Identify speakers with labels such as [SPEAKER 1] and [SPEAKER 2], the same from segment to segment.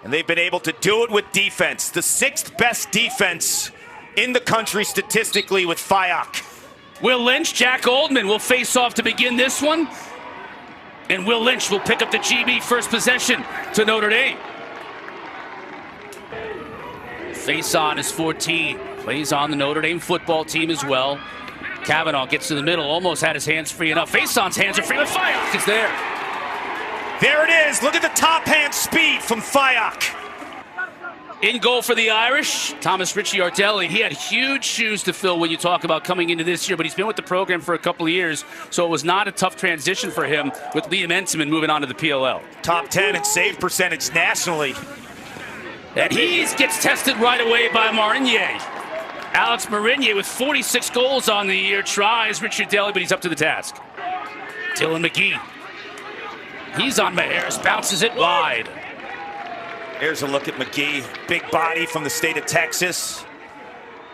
[SPEAKER 1] And they've been able to do it with defense. The 6th best defense in the country statistically with FIOC.
[SPEAKER 2] Will Lynch, Jack Oldman will face off to begin this one. And Will Lynch will pick up the GB first possession to Notre Dame. Face on is 14. Plays on the Notre Dame football team as well. Kavanaugh gets to the middle, almost had his hands free enough. Face-on's hands are free, but FIOC is there.
[SPEAKER 1] There it is. Look at the top hand speed from FIOC.
[SPEAKER 2] In goal for the Irish, Thomas Ricciardelli. He had huge shoes to fill when you talk about coming into this year, but he's been with the program for a couple of years, so it was not a tough transition for him with Liam Enseman moving on to the PLL.
[SPEAKER 1] Top 10 in save percentage nationally.
[SPEAKER 2] And he gets tested right away by Marinier. Alex Marinier with 46 goals on the year tries Ricciardelli, but he's up to the task. Dylan McGee. He's on Maheres, bounces it wide.
[SPEAKER 1] Here's a look at McGee, big body from the state of Texas.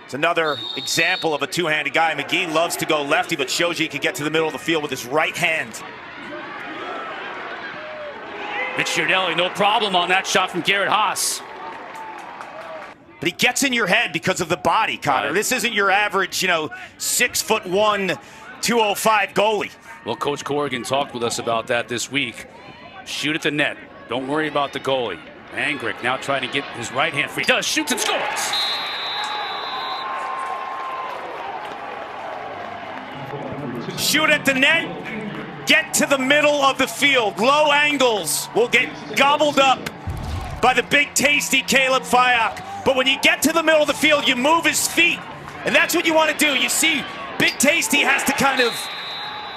[SPEAKER 1] It's another example of a two-handed guy. McGee loves to go lefty, but shows you he can get to the middle of the field with his right hand.
[SPEAKER 2] Ricciardelli, no problem on that shot from Garrett Haas.
[SPEAKER 1] But he gets in your head because of the body, Connor. Right. This isn't your average, 6'1", 205 goalie.
[SPEAKER 2] Well, Coach Corrigan talked with us about that this week. Shoot at the net. Don't worry about the goalie. Angrick now trying to get his right hand free. Does, shoots and scores.
[SPEAKER 1] Shoot at the net. Get to the middle of the field. Low angles will get gobbled up by the big tasty Caleb FIOC. But when you get to the middle of the field, you move his feet. And that's what you want to do. You see, big tasty has to kind of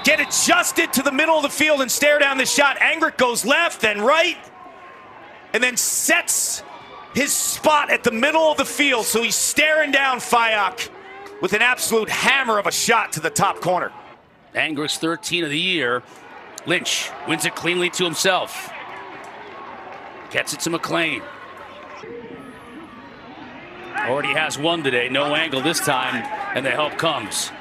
[SPEAKER 1] get adjusted to the middle of the field and stare down the shot. Angrick goes left, then right, and then sets his spot at the middle of the field. So he's staring down FIOC with an absolute hammer of a shot to the top corner.
[SPEAKER 2] Angrick's 13 of the year. Lynch wins it cleanly to himself. Gets it to McLean. Already has one today, no angle this time, and the help comes.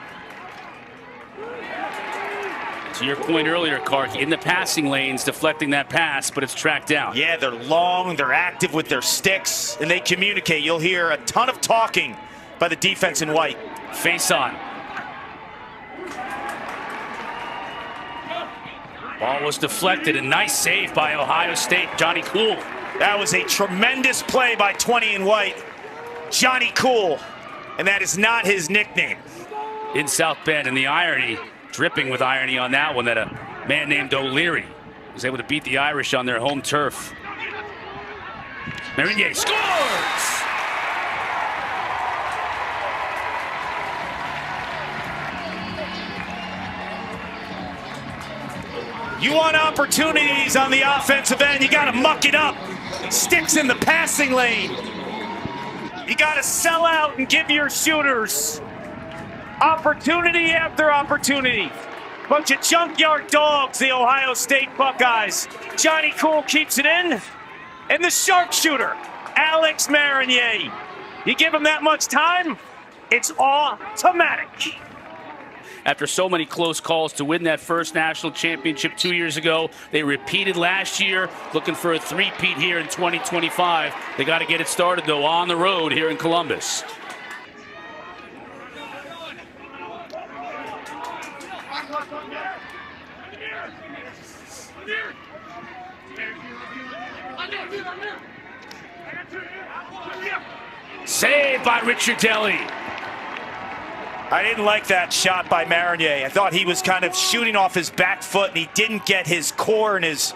[SPEAKER 2] To your point earlier, Kark, in the passing lanes, deflecting that pass, but it's tracked down.
[SPEAKER 1] Yeah, they're long, they're active with their sticks, and they communicate. You'll hear a ton of talking by the defense in white.
[SPEAKER 2] Face on. Ball was deflected, a nice save by Ohio State, Johnny Cool.
[SPEAKER 1] That was a tremendous play by 20 in white, Johnny Cool, and that is not his nickname.
[SPEAKER 2] In South Bend, and the irony, dripping with irony on that one, that a man named O'Leary was able to beat the Irish on their home turf. Marinier scores!
[SPEAKER 1] You want opportunities on the offensive end, you gotta muck it up. Sticks in the passing lane. You gotta sell out and give your shooters opportunity after opportunity. Bunch of junkyard dogs, the Ohio State Buckeyes. Johnny Cool keeps it in. And the sharpshooter, Alex Marinier. You give him that much time, it's automatic.
[SPEAKER 2] After so many close calls to win that first national championship 2 years ago, they repeated last year, looking for a three-peat here in 2025. They got to get it started, though, on the road here in Columbus. Saved by Ricciardelli.
[SPEAKER 1] I didn't like that shot by Marinier. I thought he was kind of shooting off his back foot and he didn't get his core and his...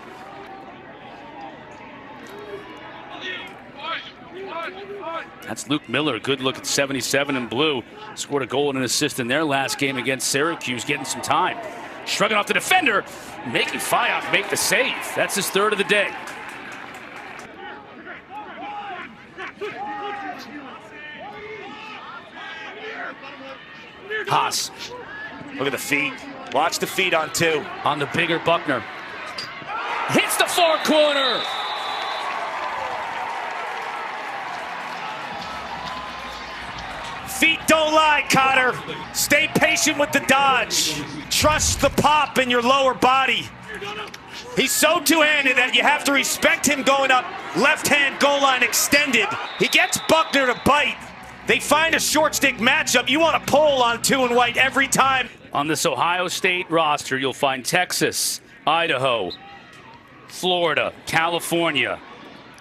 [SPEAKER 2] That's Luke Miller, good look at 77 in blue. Scored a goal and an assist in their last game against Syracuse, getting some time. Shrugging off the defender, making FIOC make the save. That's his third of the day. Haas.
[SPEAKER 1] Look at the feet. Watch the feet on two.
[SPEAKER 2] On the bigger Buckner. Hits the far corner.
[SPEAKER 1] Feet don't lie, Cotter. Stay patient with the dodge. Trust the pop in your lower body. He's so two-handed that you have to respect him going up Left hand goal line extended. He gets Buckner to bite. They find a short stick matchup. You want to pull on 2 and white every time.
[SPEAKER 2] On this Ohio State roster, you'll find Texas, Idaho, Florida, California,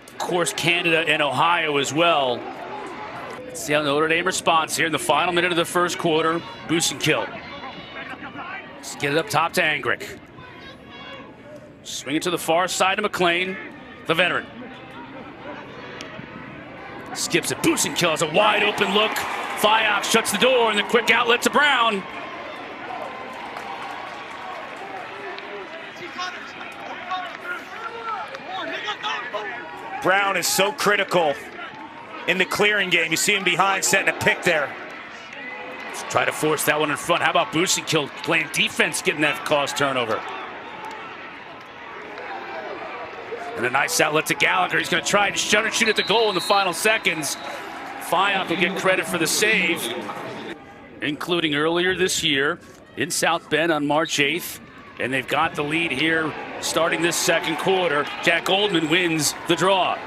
[SPEAKER 2] of course Canada and Ohio as well. Let's see how Notre Dame responds here in the final minute of the first quarter. Boost and kill. Let's get it up top to Angrick. Swing it to the far side of McLean, the veteran. Skips it, boost and kill has a wide open look. Faceoff shuts the door and the quick outlet to Brown.
[SPEAKER 1] Brown is so critical in the clearing game. You see him behind setting a pick there.
[SPEAKER 2] Let's try to force that one in front. How about boost and kill playing defense, getting that cause turnover? And a nice outlet to Gallagher. He's going to try and shoot at the goal in the final seconds. Faceoff will get credit for the save, including earlier this year in South Bend on March 8th. And they've got the lead here starting this second quarter. Jack Goldman wins the draw.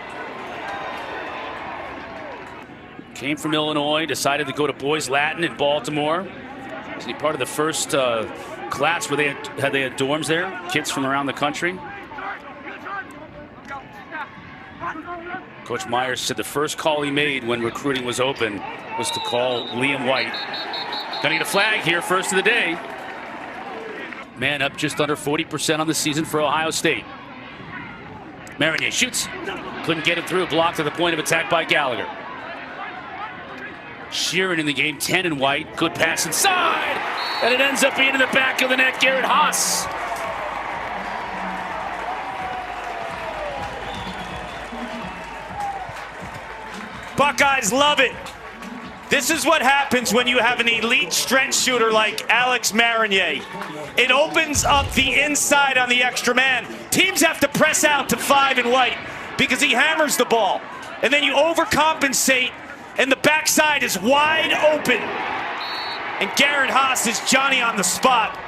[SPEAKER 2] Came from Illinois, decided to go to Boys Latin in Baltimore. Is he part of the first class where they had dorms there? Kids from around the country. Coach Myers said the first call he made when recruiting was open was to call Liam White. Gonna get a flag here, first of the day. Man up just under 40% on the season for Ohio State. Marinier shoots. Couldn't get it through. Blocked at the point of attack by Gallagher. Sheeran in the game, 10 and white. Good pass inside. And it ends up being in the back of the net. Garrett Haas.
[SPEAKER 1] Buckeyes love it. This is what happens when you have an elite stretch shooter like Alex Marinier. It opens up the inside on the extra man. Teams have to press out to 5 and white because he hammers the ball. And then you overcompensate and the backside is wide open. And Garrett Haas is Johnny on the spot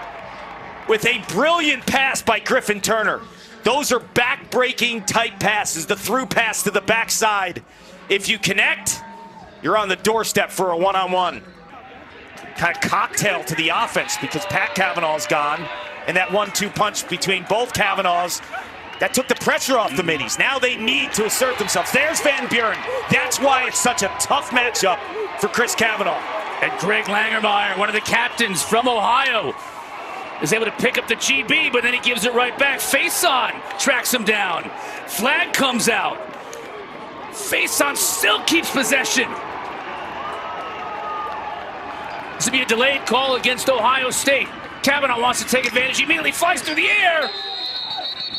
[SPEAKER 1] with a brilliant pass by Griffin Turner. Those are back-breaking type passes, the through pass to the backside. If you connect, you're on the doorstep for a one-on-one. Kind of cocktail to the offense because Pat Cavanaugh's gone. And that 1-2 punch between both Cavanaughs, that took the pressure off the middies. Now they need to assert themselves. There's Van Buren. That's why it's such a tough matchup for Chris Cavanaugh.
[SPEAKER 2] And Greg Langermeyer, one of the captains from Ohio, is able to pick up the GB, but then he gives it right back. Face-on tracks him down. Flag comes out. Face-on still keeps possession. This will be a delayed call against Ohio State. Cavanaugh wants to take advantage. He immediately flies through the air.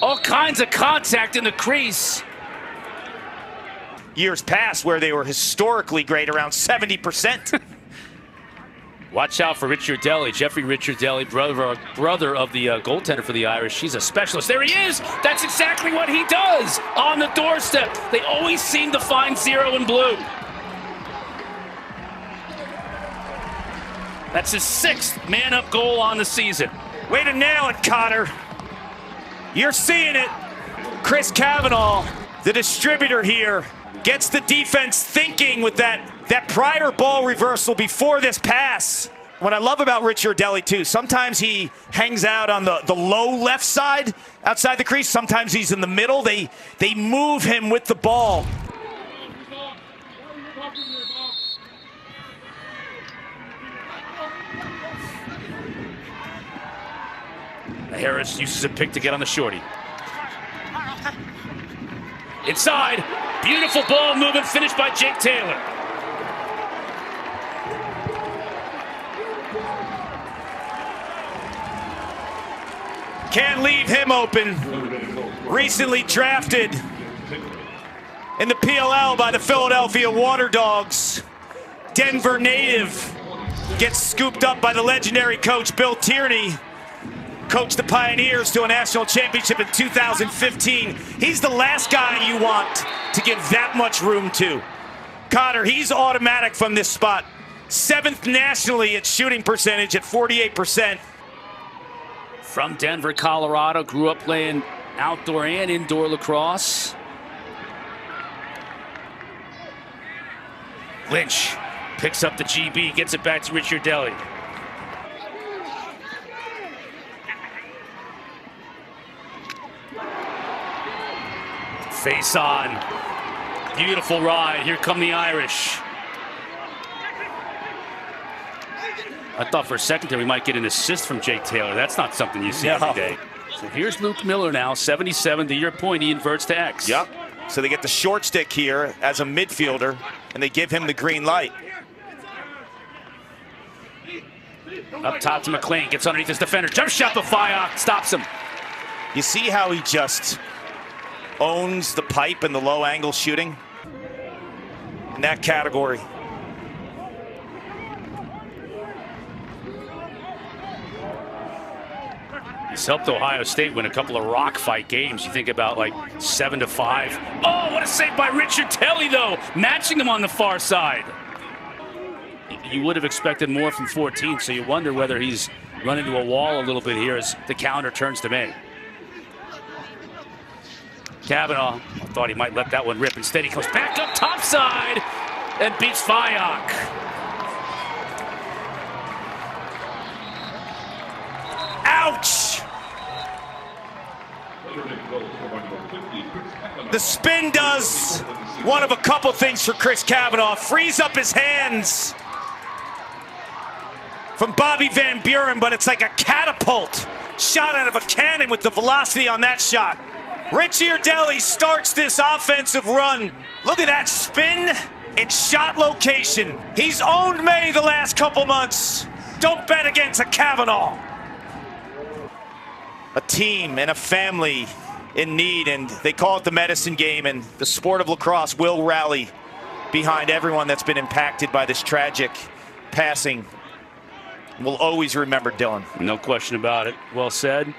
[SPEAKER 2] All kinds of contact in the crease.
[SPEAKER 1] Years past where they were historically great, around 70%.
[SPEAKER 2] Watch out for Ricciardelli. Jeffrey Ricciardelli, brother of the goaltender for the Irish. He's a specialist. There he is. That's exactly what he does on the doorstep. They always seem to find 0 and blue. That's his 6th man-up goal on the season.
[SPEAKER 1] Way to nail it, Cotter. You're seeing it. Chris Cavanaugh, the distributor here, gets the defense thinking with that prior ball reversal before this pass. What I love about Ricciardelli too, sometimes he hangs out on the low left side outside the crease. Sometimes he's in the middle. They move him with the ball.
[SPEAKER 2] Harris uses a pick to get on the shorty. Inside, beautiful ball movement, finished by Jake Taylor.
[SPEAKER 1] Can't leave him open. Recently drafted in the PLL by the Philadelphia Water Dogs. Denver native gets scooped up by the legendary coach Bill Tierney. Coached the Pioneers to a national championship in 2015. He's the last guy you want to give that much room to. Cotter, he's automatic from this spot. 7th nationally at shooting percentage at 48%.
[SPEAKER 2] From Denver, Colorado, grew up playing outdoor and indoor lacrosse. Lynch picks up the GB, gets it back to Richard Deli. Face on. Beautiful ride. Here come the Irish. I thought for a second there we might get an assist from Jake Taylor. That's not something you see every day. So here's Luke Miller now, 77. To your point, he inverts to X.
[SPEAKER 1] Yep. So they get the short stick here as a midfielder, and they give him the green light.
[SPEAKER 2] Up top to McLean, gets underneath his defender. Jump shot to Fayak, stops him.
[SPEAKER 1] You see how he just owns the pipe and the low angle shooting in that category.
[SPEAKER 2] He's helped Ohio State win a couple of rock fight games. You think about like 7-5. Oh, what a save by Richard Telly though, matching him on the far side. You would have expected more from 14, so you wonder whether he's run into a wall a little bit here as the counter turns to May. Kavanaugh thought he might let that one rip. Instead, he comes back up topside and beats Fayak.
[SPEAKER 1] Ouch! The spin does one of a couple things for Chris Kavanaugh. Frees up his hands from Bobby Van Buren, but it's like a catapult shot out of a cannon with the velocity on that shot. Richie Ardelli starts this offensive run. Look at that spin and shot location. He's owned May the last couple months. Don't bet against a Kavanaugh. A team and a family in need, and they call it the medicine game, and the sport of lacrosse will rally behind everyone that's been impacted by this tragic passing. We'll always remember Dylan.
[SPEAKER 2] No question about it. Well said.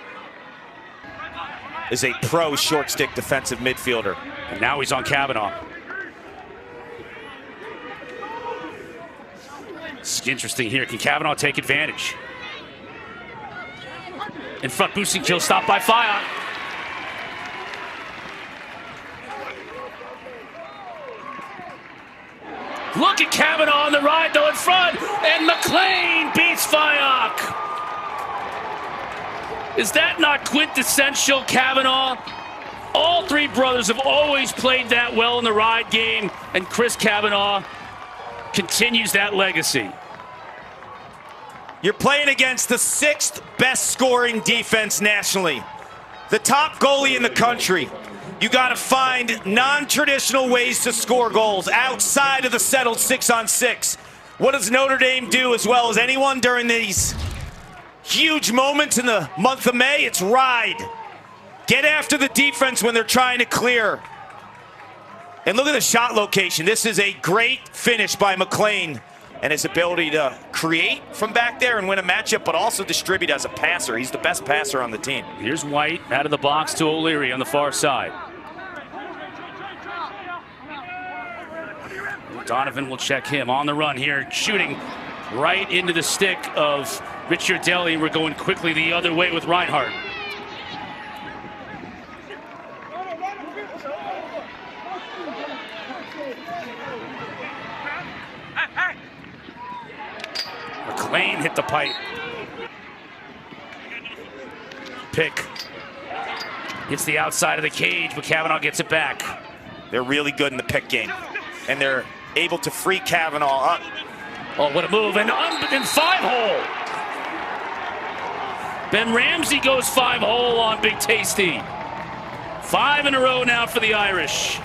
[SPEAKER 1] Is a pro short stick defensive midfielder.
[SPEAKER 2] And now he's on Kavanaugh. It's interesting here. Can Kavanaugh take advantage? In front, boosting kill, stopped by Fayak. Look at Kavanaugh on the ride, though, in front, and McLean beats Fayak. Is that not quintessential Kavanaugh? All three brothers have always played that well in the ride game, and Chris Kavanaugh continues that legacy.
[SPEAKER 1] You're playing against the 6th best scoring defense nationally. The top goalie in the country. You got to find non-traditional ways to score goals outside of the settled 6-on-6. What does Notre Dame do as well as anyone during these huge moments in the month of May? It's ride. Get after the defense when they're trying to clear. And look at the shot location. This is a great finish by McLean and his ability to create from back there and win a matchup, but also distribute as a passer. He's the best passer on the team.
[SPEAKER 2] Here's White out of the box to O'Leary on the far side. Donovan will check him on the run here, shooting right into the stick of Richard Deli. We're going quickly the other way with Reinhardt. McLean hit the pipe. Pick hits the outside of the cage, but Kavanaugh gets it back.
[SPEAKER 1] They're really good in the pick game, and they're able to free Kavanaugh up.
[SPEAKER 2] Oh, what a move, and 5-hole. Ben Ramsey goes 5-hole on Big Tasty. 5 in a row now for the Irish.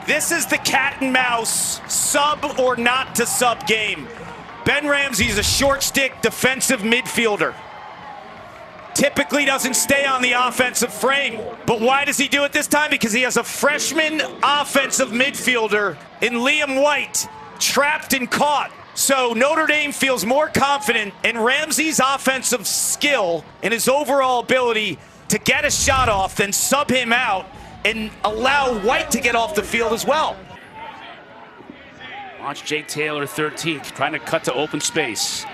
[SPEAKER 1] This is the cat and mouse sub or not to sub game. Ben Ramsey's a short stick defensive midfielder. Typically doesn't stay on the offensive frame. But why does he do it this time? Because he has a freshman offensive midfielder in Liam White, trapped and caught. So Notre Dame feels more confident in Ramsey's offensive skill and his overall ability to get a shot off than sub him out and allow White to get off the field as well.
[SPEAKER 2] Watch Jake Taylor, 13th, trying to cut to open space.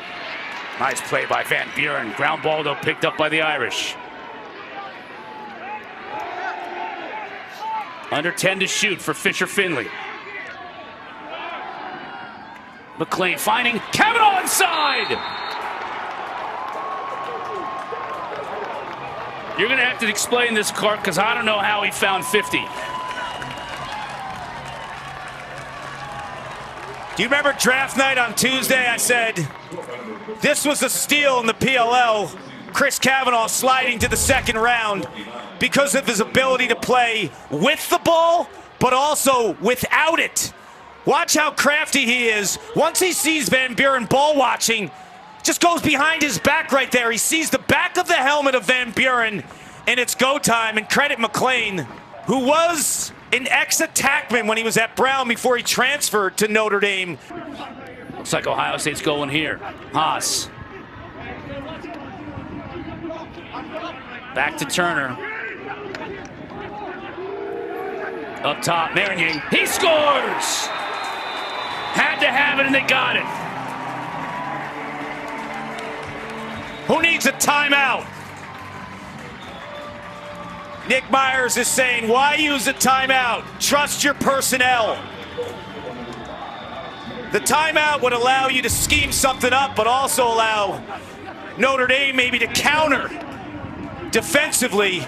[SPEAKER 2] Nice play by Van Buren. Ground ball, though, picked up by the Irish. Under 10 to shoot for Fisher Finley. McLean finding Kavanaugh inside. You're going to have to explain this, Clark, because I don't know how he found 50.
[SPEAKER 1] Do you remember draft night on Tuesday? I said this was a steal in the PLL. Chris Kavanaugh sliding to the second round because of his ability to play with the ball, but also without it. Watch how crafty he is. Once he sees Van Buren ball watching, just goes behind his back right there. He sees the back of the helmet of Van Buren, and it's go time. And credit McLean, who was an ex-attackman when he was at Brown before he transferred to Notre Dame.
[SPEAKER 2] Looks like Ohio State's going here. Haas. Back to Turner. Up top, Marinier. He scores! Had to have it, and they got it.
[SPEAKER 1] Who needs a timeout? Nick Myers is saying, why use a timeout? Trust your personnel. The timeout would allow you to scheme something up, but also allow Notre Dame maybe to counter defensively.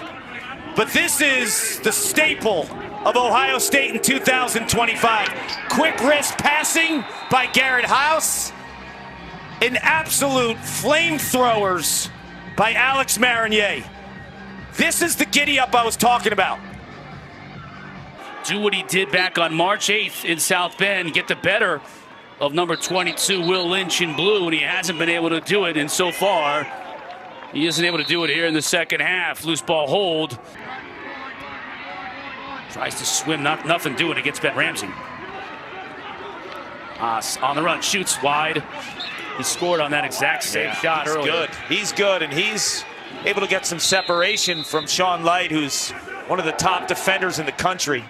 [SPEAKER 1] But this is the staple of Ohio State in 2025. Quick wrist passing by Garrett House. And absolute flamethrowers by Alex Marinier. This is the giddy-up I was talking about.
[SPEAKER 2] Do what he did back on March 8th in South Bend, get the better of number 22, Will Lynch in blue, and he hasn't been able to do it, and so far, he isn't able to do it here in the second half. Loose ball hold. Tries to swim, nothing doing against Ben Ramsey. On the run, shoots wide. He scored on that exact same shot earlier.
[SPEAKER 1] He's good, and he's able to get some separation from Sean Light, who's one of the top defenders in the country.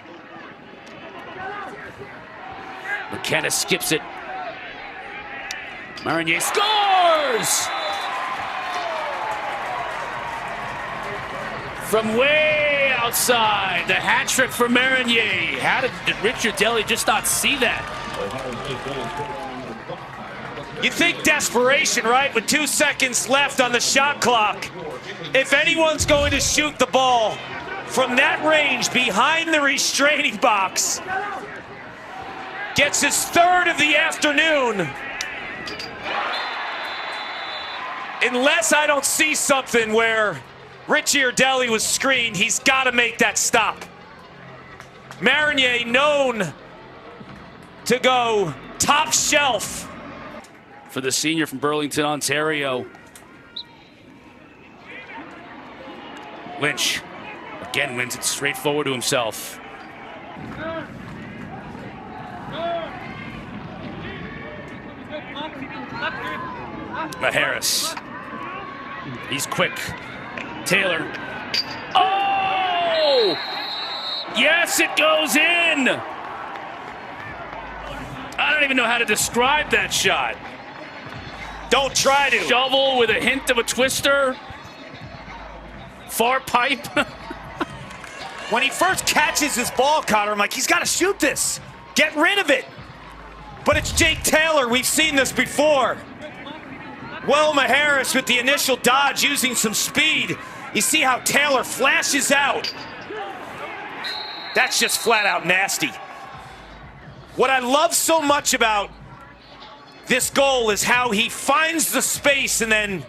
[SPEAKER 2] McKenna skips it. Marinier scores! From way outside, the hat trick for Marinier. How did Richard Deli just not see that?
[SPEAKER 1] You think desperation, right? With 2 seconds left on the shot clock. If anyone's going to shoot the ball from that range behind the restraining box, gets his third of the afternoon. Unless I don't see something where Richie Ardelli was screened, he's got to make that stop. Marinier known to go top shelf.
[SPEAKER 2] For the senior from Burlington, Ontario. Lynch again wins it straight forward to himself. Harris. He's quick. Taylor. Oh! Yes, it goes in! I don't even know how to describe that shot.
[SPEAKER 1] Don't try to.
[SPEAKER 2] Shovel with a hint of a twister. Far pipe.
[SPEAKER 1] When he first catches his ball, Connor, I'm like, he's got to shoot this. Get rid of it. But it's Jake Taylor. We've seen this before. Wilma Harris with the initial dodge using some speed. You see how Taylor flashes out. That's just flat out nasty. What I love so much about this goal is how he finds the space and then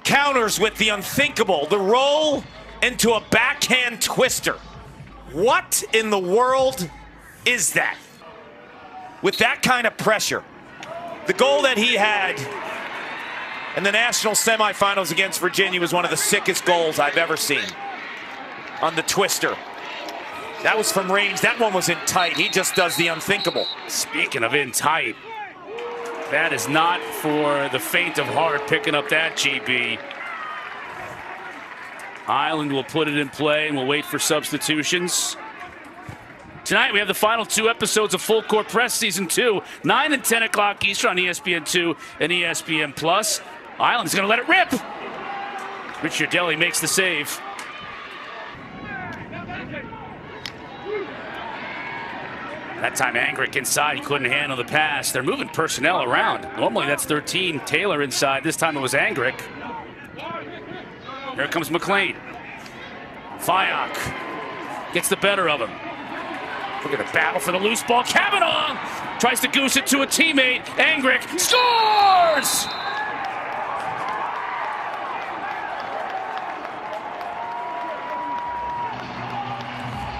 [SPEAKER 1] counters with the unthinkable, the roll into a backhand twister. What in the world is that? With that kind of pressure. The goal that he had in the national semifinals against Virginia was one of the sickest goals I've ever seen. On the twister. That was from range. That one was in tight. He just does the unthinkable.
[SPEAKER 2] Speaking of in tight, that is not for the faint of heart picking up that, GB. Island will put it in play and we'll wait for substitutions. Tonight we have the final 2 episodes of Full Court Press Season 2, 9 and 10 o'clock Eastern on ESPN2 and ESPN+. Island's going to let it rip. Richard Deli makes the save. That time Angrick inside, he couldn't handle the pass. They're moving personnel around. Normally that's 13, Taylor inside. This time it was Angrick. Here comes McLean. Fayak gets the better of him. Look at the battle for the loose ball. Kavanaugh tries to goose it to a teammate. Angrick scores!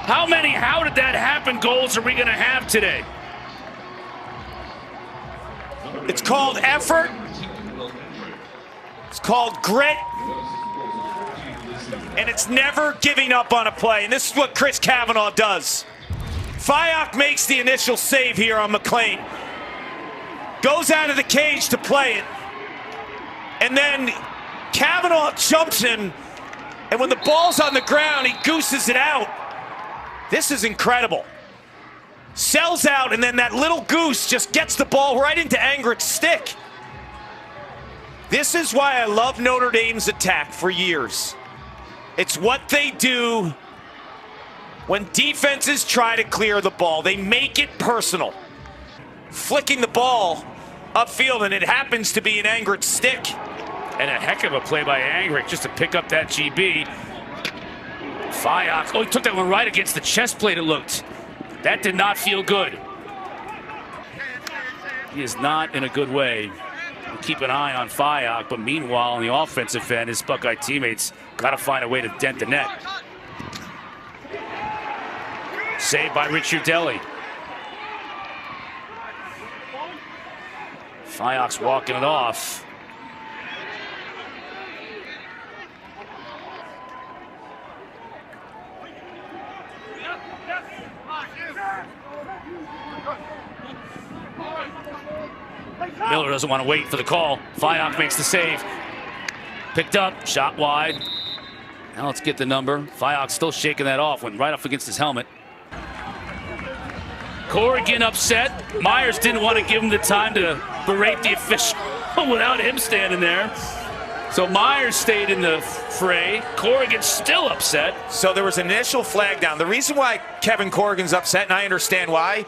[SPEAKER 2] How did that happen goals are we going to have today?
[SPEAKER 1] It's called effort. It's called grit. And it's never giving up on a play. And this is what Chris Kavanaugh does. Fayak makes the initial save here on McLean. Goes out of the cage to play it. And then Kavanaugh jumps him. And when the ball's on the ground, he gooses it out. This is incredible. Sells out, and then that little goose just gets the ball right into Angrick's stick. This is why I love Notre Dame's attack for years. It's what they do when defenses try to clear the ball. They make it personal. Flicking the ball upfield, and it happens to be an Angrick's stick.
[SPEAKER 2] And a heck of a play by Angrick just to pick up that GB. Fayak, he took that one right against the chest plate, it looked. That did not feel good. He is not in a good way. We'll keep an eye on Fayak, but meanwhile, on the offensive end, his Buckeye teammates got to find a way to dent the net. Saved by Richard Deli. Fayak's walking it off. Miller doesn't want to wait for the call. Fayak makes the save. Picked up, shot wide. Now let's get the number. Fayak still shaking that off, went right up against his helmet. Corrigan upset. Myers didn't want to give him the time to berate the official without him standing there. So Myers stayed in the fray. Corrigan's still upset.
[SPEAKER 1] So there was an initial flag down. The reason why Kevin Corrigan's upset, and I understand why,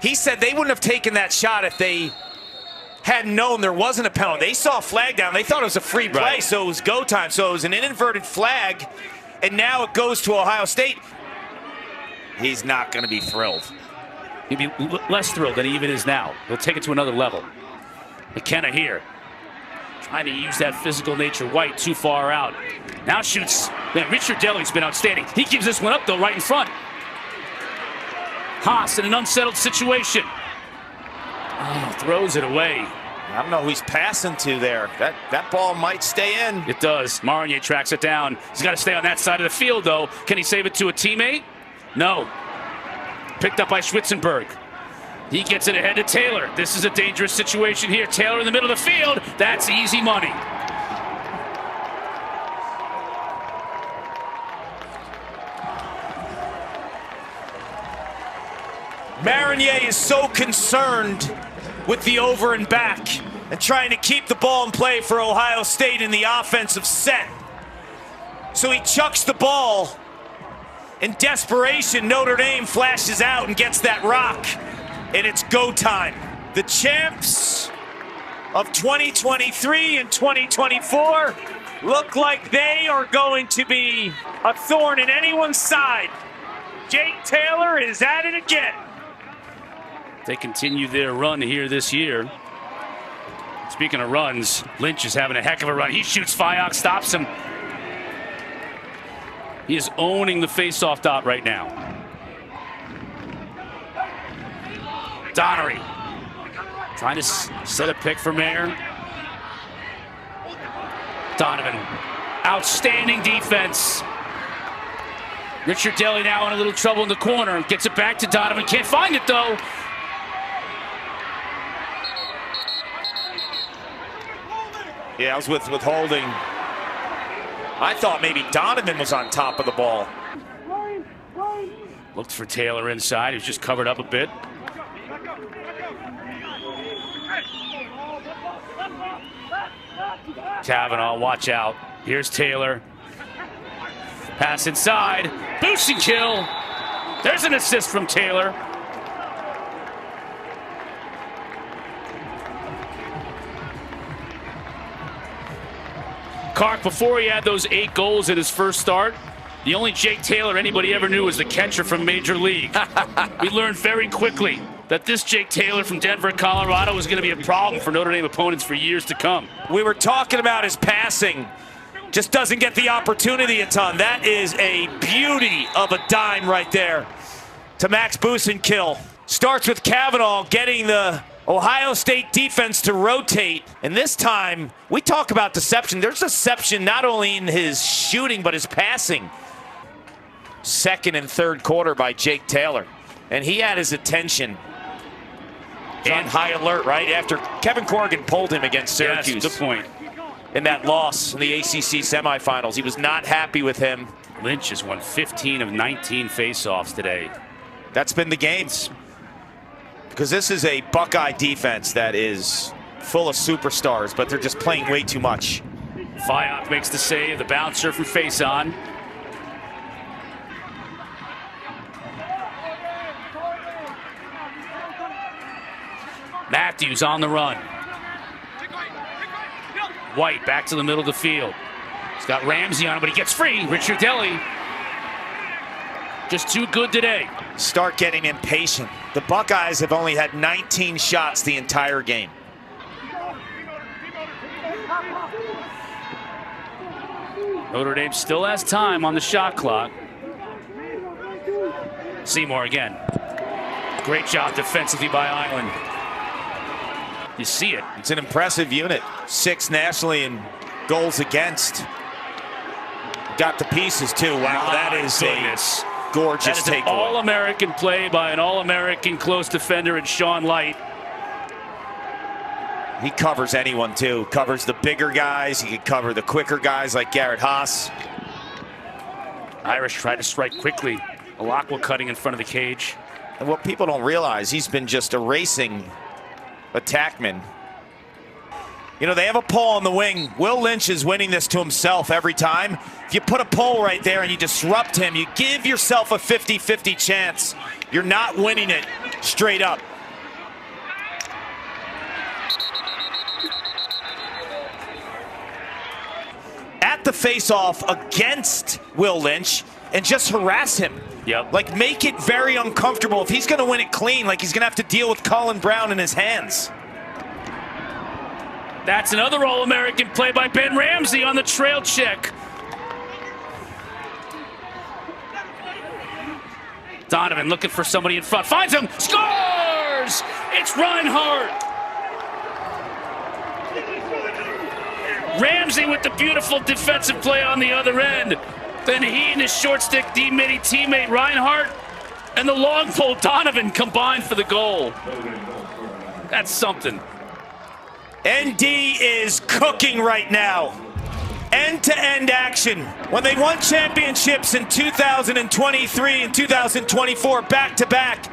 [SPEAKER 1] he said they wouldn't have taken that shot if they hadn't known there wasn't a penalty. They saw a flag down. They thought it was a free play,
[SPEAKER 2] right.
[SPEAKER 1] So it was go time. So it was an inadvertent flag, and now it goes to Ohio State. He's not going to be thrilled.
[SPEAKER 2] He'd be less thrilled than he even is now. He'll take it to another level. McKenna here, trying to use that physical nature. White too far out. Now shoots. Man, Richard Deli's been outstanding. He gives this one up, though, right in front. Haas in an unsettled situation. Oh, throws it away.
[SPEAKER 1] I don't know who he's passing to there. That ball might stay in.
[SPEAKER 2] It does. Marnier tracks it down. He's got to stay on that side of the field, though. Can he save it to a teammate? No. Picked up by Schwitzenberg. He gets it ahead to Taylor. This is a dangerous situation here. Taylor in the middle of the field. That's easy money.
[SPEAKER 1] Marinier is so concerned with the over and back and trying to keep the ball in play for Ohio State in the offensive set. So he chucks the ball. In desperation, Notre Dame flashes out and gets that rock, and it's go time. The champs of 2023 and 2024 look like they are going to be a thorn in anyone's side. Jake Taylor is at it again.
[SPEAKER 2] They continue their run here this year. Speaking of runs, Lynch is having a heck of a run. He shoots, Fayak stops him. He is owning the face-off dot right now. Donnery trying to set a pick for Mayer. Donovan, outstanding defense. Richard Deli now in a little trouble in the corner. Gets it back to Donovan. Can't find it, though.
[SPEAKER 1] Yeah, I was with holding. I thought maybe Donovan was on top of the ball.
[SPEAKER 2] Looked for Taylor inside. He was just covered up a bit. Kavanaugh, watch out. Here's Taylor. Pass inside. Boost and kill. There's an assist from Taylor. Clark, before he had those 8 goals in his first start, the only Jake Taylor anybody ever knew was the catcher from Major League. We learned very quickly that this Jake Taylor from Denver, Colorado was going to be a problem for Notre Dame opponents for years to come.
[SPEAKER 1] We were talking about his passing. Just doesn't get the opportunity a ton. That is a beauty of a dime right there to Max Busenkill. Starts with Kavanaugh getting the Ohio State defense to rotate. And this time, we talk about deception. There's deception not only in his shooting, but his passing. Second and third quarter by Jake Taylor. And he had his attention on high alert, right? After Kevin Corrigan pulled him against Syracuse.
[SPEAKER 2] Yes, good point.
[SPEAKER 1] In that loss in the ACC semifinals. He was not happy with him.
[SPEAKER 2] Lynch has won 15 of 19 faceoffs today.
[SPEAKER 1] That's been the games. Because this is a Buckeye defense that is full of superstars, but they're just playing way too much.
[SPEAKER 2] Fayock makes the save, the bouncer from face on. Matthews on the run. White back to the middle of the field. He's got Ramsey on him, but he gets free. Richard Deli. Just too good today.
[SPEAKER 1] Start getting impatient. The Buckeyes have only had 19 shots the entire game.
[SPEAKER 2] Notre Dame still has time on the shot clock. Seymour again. Great job defensively by Island. You see it.
[SPEAKER 1] It's an impressive unit. 6 nationally in goals against. Got the pieces too. Wow, that is a gorgeous takeaway.
[SPEAKER 2] An All-American play by an All-American close defender in Sean Light.
[SPEAKER 1] He covers anyone too. Covers the bigger guys. He can cover the quicker guys like Garrett Haas.
[SPEAKER 2] Irish tried to strike quickly. Alakwa cutting in front of the cage.
[SPEAKER 1] And what people don't realize, he's been just erasing attackmen. You know, they have a pole on the wing. Will Lynch is winning this to himself every time. If you put a pole right there and you disrupt him, you give yourself a 50-50 chance. You're not winning it straight up. At the face-off against Will Lynch and just harass him.
[SPEAKER 2] Yep.
[SPEAKER 1] Like, make it very uncomfortable. If he's going to win it clean, like, he's going to have to deal with Colin Brown in his hands.
[SPEAKER 2] That's another All-American play by Ben Ramsey on the trail check. Donovan looking for somebody in front. Finds him. Scores! It's Reinhardt. Ramsey with the beautiful defensive play on the other end. Then he and his short stick D-midi teammate Reinhardt and the long pole Donovan combined for the goal. That's something.
[SPEAKER 1] ND is cooking right now. End-to-end action. When they won championships in 2023 and 2024 back-to-back,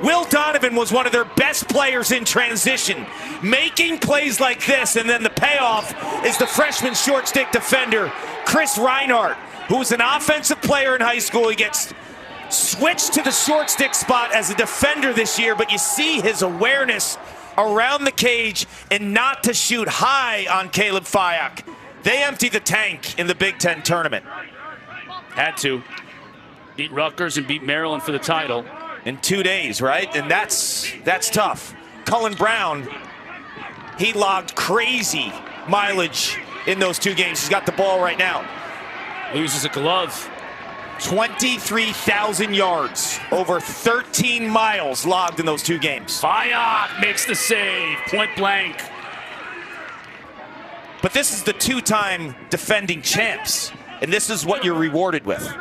[SPEAKER 1] Will Donovan was one of their best players in transition, making plays like this, and then the payoff is the freshman short stick defender, Chris Reinhardt, who was an offensive player in high school. He gets switched to the short stick spot as a defender this year, but you see his awareness around the cage and not to shoot high on Caleb Fayock. They empty the tank in the Big Ten tournament.
[SPEAKER 2] Had to. Beat Rutgers and beat Maryland for the title.
[SPEAKER 1] In 2 days, right? And that's tough. Colin Brown, he logged crazy mileage in those 2 games. He's got the ball right now.
[SPEAKER 2] Loses a glove.
[SPEAKER 1] 23,000 yards, over 13 miles logged in those 2 games.
[SPEAKER 2] Fayock makes the save, point blank.
[SPEAKER 1] But this is the 2-time defending champs, and this is what you're rewarded with.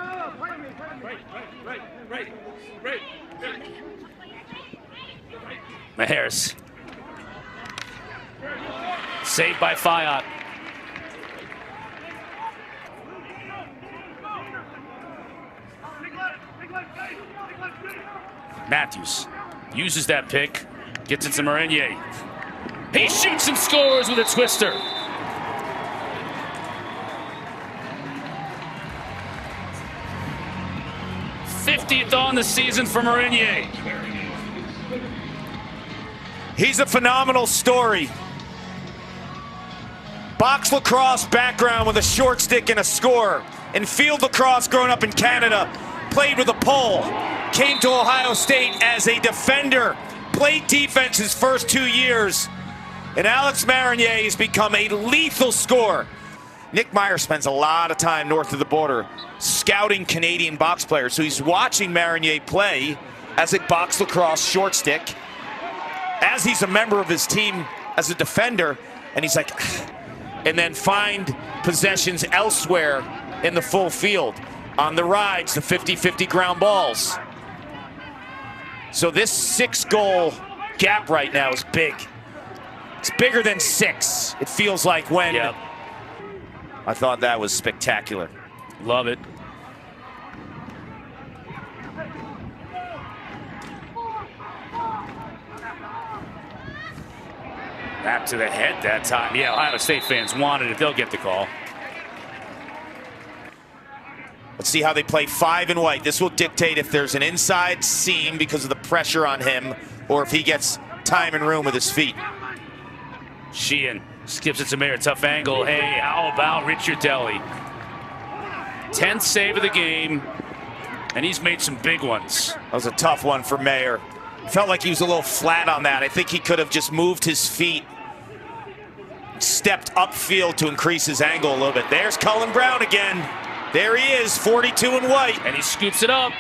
[SPEAKER 2] Maheres. Saved by Fayock. Matthews uses that pick, gets it to Marinier. He shoots and scores with a twister. 50th on the season for Marinier.
[SPEAKER 1] He's a phenomenal story. Box lacrosse background with a short stick and a score. In field lacrosse growing up in Canada. Played with a pole. Came to Ohio State as a defender. Played defense his first 2 years. And Alex Marinier has become a lethal scorer. Nick Meyer spends a lot of time north of the border scouting Canadian box players. So he's watching Marinier play as a box lacrosse short stick, as he's a member of his team as a defender, and he's like, and then find possessions elsewhere in the full field. On the rides, the 50-50 ground balls. So this 6-goal gap right now is big. It's bigger than 6. It feels like when.
[SPEAKER 2] Yep.
[SPEAKER 1] I thought that was spectacular.
[SPEAKER 2] Love it. Back to the head that time. Yeah, Ohio State fans wanted it. They'll get the call.
[SPEAKER 1] Let's see how they play 5 and white. This will dictate if there's an inside seam because of the pressure on him, or if he gets time and room with his feet.
[SPEAKER 2] Sheehan skips it to Mayer. Tough angle. Hey, how about Richard Deli? 10th save of the game, and he's made some big ones.
[SPEAKER 1] That was a tough one for Mayer. Felt like he was a little flat on that. I think he could have just moved his feet, stepped upfield to increase his angle a little bit. There's Cullen Brown again. There he is, 42 and white.
[SPEAKER 2] And he scoops it up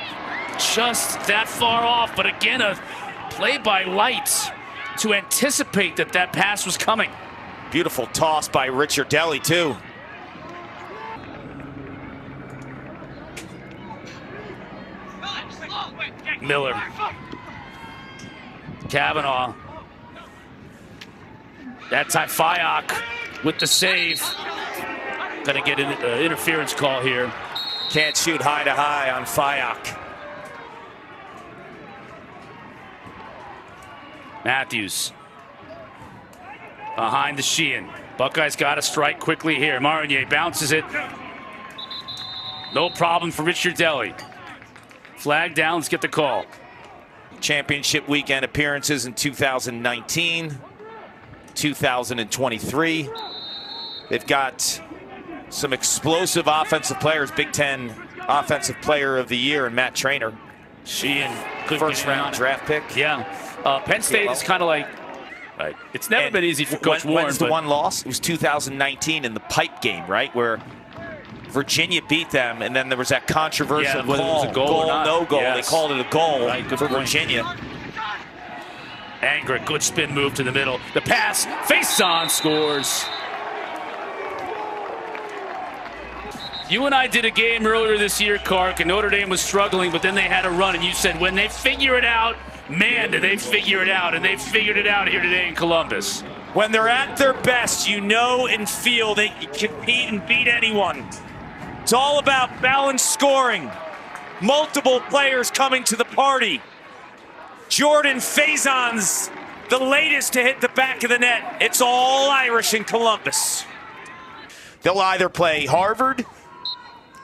[SPEAKER 2] just that far off. But again, a play by Light to anticipate that that pass was coming.
[SPEAKER 1] Beautiful toss by Richard Deli, too.
[SPEAKER 2] Miller. Kavanaugh. That time Fayak with the save. Gonna get an interference call here.
[SPEAKER 1] Can't shoot high to high on Fayak.
[SPEAKER 2] Matthews. Behind the Sheehan. Buckeyes got to strike quickly here. Marinier bounces it. No problem for Richard Deli. Flag down, let's get the call.
[SPEAKER 1] Championship weekend appearances in 2019, 2023. They've got some explosive offensive players. Big Ten Offensive Player of the Year and Matt Trainer.
[SPEAKER 2] Sheehan,
[SPEAKER 1] First round draft pick.
[SPEAKER 2] Yeah. Penn State is kind of like, right. It's never been easy for Coach Warren.
[SPEAKER 1] When's the one loss? It was 2019 in the pipe game, right? Where Virginia beat them, and then there was that controversial
[SPEAKER 2] whether
[SPEAKER 1] call.
[SPEAKER 2] it was a goal or not.
[SPEAKER 1] No goal.
[SPEAKER 2] Yes.
[SPEAKER 1] They called it a goal for
[SPEAKER 2] point.
[SPEAKER 1] Virginia.
[SPEAKER 2] Anger, good spin move to the middle. The pass, face on, scores. You and I did a game earlier this year, Kark, and Notre Dame was struggling, but then they had a run, and you said when they figure it out, man, did they figure it out, and they figured it out here today in Columbus.
[SPEAKER 1] When they're at their best, you know and feel they can compete and beat anyone. It's all about balanced scoring. Multiple players coming to the party. Jordan Faison's the latest to hit the back of the net. It's all Irish in Columbus. They'll either play Harvard,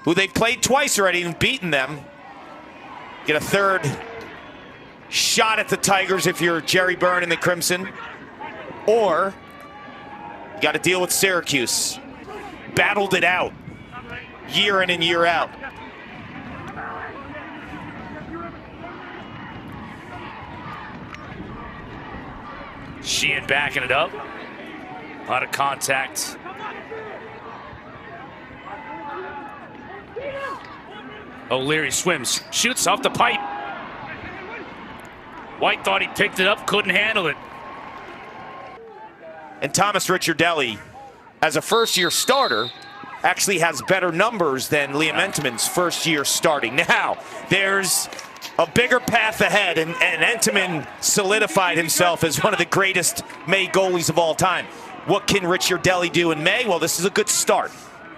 [SPEAKER 1] who they've played twice already and beaten them. Get a third shot at the Tigers if you're Jerry Byrne and the Crimson. Or you got to deal with Syracuse. Battled it out year in and year out.
[SPEAKER 2] Sheehan backing it up. A lot of contact. O'Leary swims, shoots off the pipe. White thought he picked it up, couldn't handle it.
[SPEAKER 1] And Thomas Ricciardelli, as a first-year starter, actually has better numbers than Liam Entenmann's first year starting. Now, there's a bigger path ahead, and Entenmann solidified himself as one of the greatest May goalies of all time. What can Ricciardelli do in May? Well, this is a good start.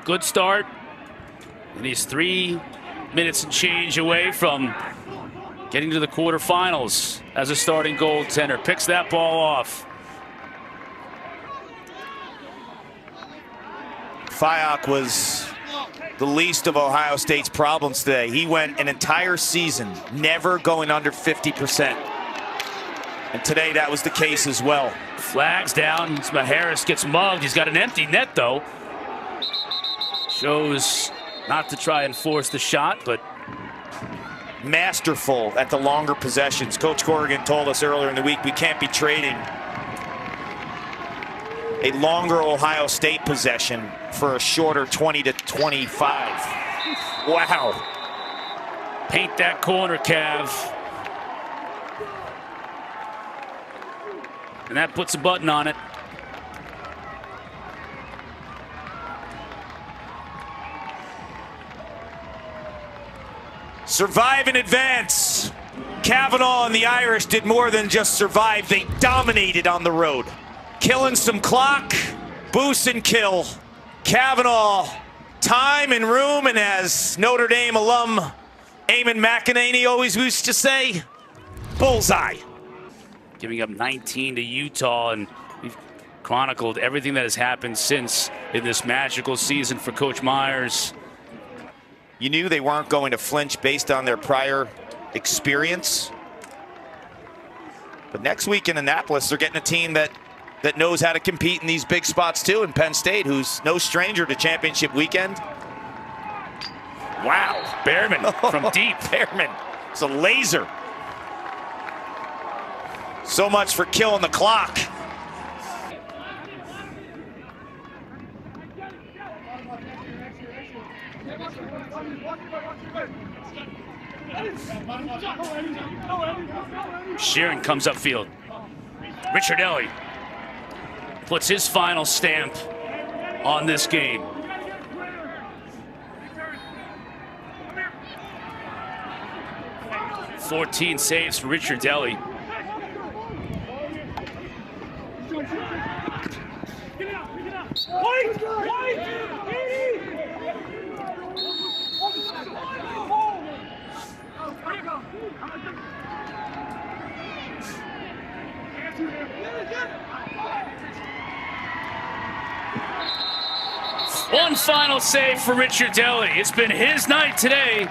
[SPEAKER 2] Good start. And he's 3 minutes and change away from getting to the quarterfinals as a starting goaltender. Picks that ball off.
[SPEAKER 1] Fayak was the least of Ohio State's problems today. He went an entire season never going under 50%. And today that was the case as well.
[SPEAKER 2] Flags down. Harris gets mugged. He's got an empty net, though. Shows not to try and force the shot, but
[SPEAKER 1] masterful at the longer possessions. Coach Corrigan told us earlier in the week we can't be trading a longer Ohio State possession for a shorter 20 to 25. Wow.
[SPEAKER 2] Paint that corner, Cav. And that puts a button on it.
[SPEAKER 1] Survive in advance. Kavanaugh and the Irish did more than just survive. They dominated on the road. Killing some clock, boost and kill. Kavanaugh, time and room, and as Notre Dame alum Eamon McEnany always used to say, bullseye.
[SPEAKER 2] Giving up 19 to Utah, and we've chronicled everything that has happened since in this magical season for Coach Myers.
[SPEAKER 1] You knew they weren't going to flinch based on their prior experience. But next week in Annapolis, they're getting a team that knows how to compete in these big spots too, in Penn State, who's no stranger to championship weekend.
[SPEAKER 2] Wow, Behrman from deep.
[SPEAKER 1] Behrman, it's a laser. So much for killing the clock.
[SPEAKER 2] Sheeran comes upfield. Ricciardelli puts his final stamp on this game. "14 saves for Ricciardelli. One final save for Ricciardelli. It's been his night today.